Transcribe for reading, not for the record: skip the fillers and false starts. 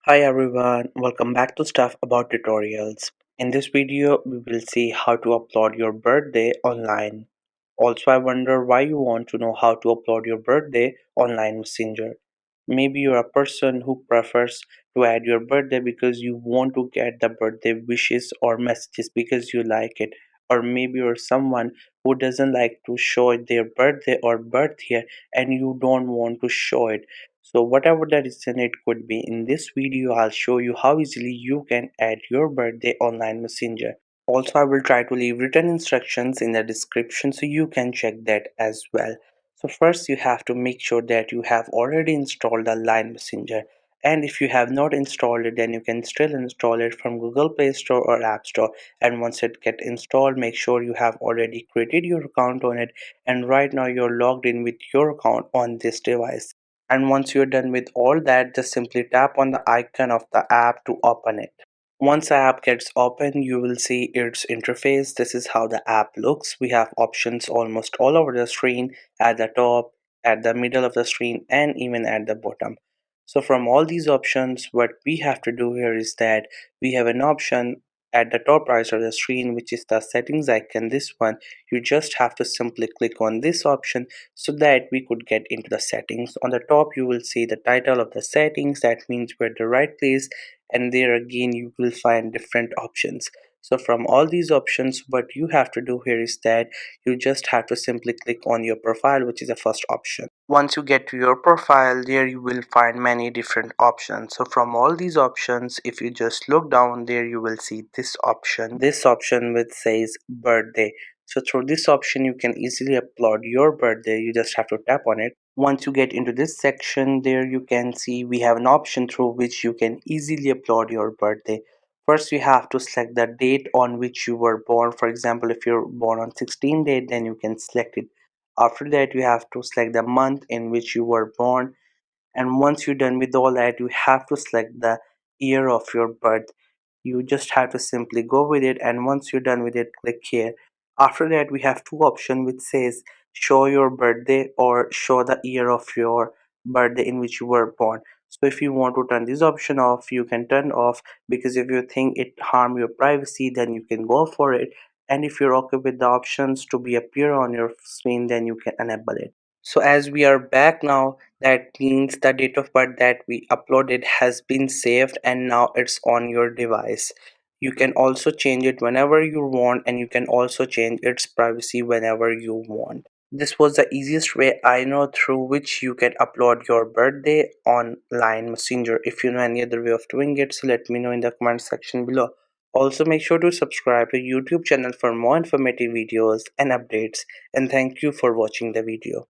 Hi everyone, welcome back to Stuff About Tutorials. In this video, we will see how to upload your birthday online. Also, I wonder why you want to know how to upload your birthday online messenger. Maybe you're a person who prefers to add your birthday because you want to get the birthday wishes or messages because you like it. Or maybe you're someone who doesn't like to show their birthday or birth year and you don't want to show it. So whatever the reason it could be, in this video I'll show you how easily you can add your birthday online messenger. Also, I will try to leave written instructions in the description so you can check that as well. So first you have to make sure that you have already installed the Line Messenger. And if you have not installed it, then you can still install it from Google Play Store or App Store. And once it gets installed, make sure you have already created your account on it. And right now you're logged in with your account on this device. And once you're done with all that, just simply tap on the icon of the app to open it. Once the app gets open, you will see its interface. This is how the app looks. We have options almost all over the screen, at the top, at the middle of the screen, and even at the bottom. So from all these options, what we have to do here is that we have an option at the top right of the screen, which is the settings icon. This one, you just have to simply click on this option so that we could get into the settings. On the top, you will see the title of the settings. That means we're at the right place, and there again you will find different options. So from all these options, what you have to do here is that you just have to simply click on your profile, which is the first option. Once you get to your profile, there you will find many different options. So from all these options, if you just look down there, you will see this option which says birthday. So through this option you can easily upload your birthday. You just have to tap on it. Once you get into this section, there you can see we have an option through which you can easily upload your birthday. First, you have to select the date on which you were born. For example, if you're born on 16 date, then you can select it. After that, you have to select the month in which you were born. And once you're done with all that, you have to select the year of your birth. You just have to simply go with it, and once you're done with it, click here. After that, we have two options which says show your birthday or show the year of your birthday in which you were born. So if you want to turn this option off, you can turn off, because if you think it harm your privacy, then you can go for it. And if you're okay with the options to be appear on your screen, then you can enable it. So as we are back now, that means the date of birth that we uploaded has been saved and now it's on your device. You can also change it whenever you want, and you can also change its privacy whenever you want. This was the easiest way I know through which you can upload your birthday online messenger. If you know any other way of doing it, so let me know in the comment section below. Also, make sure to subscribe to YouTube channel for more informative videos and updates, and thank you for watching the video.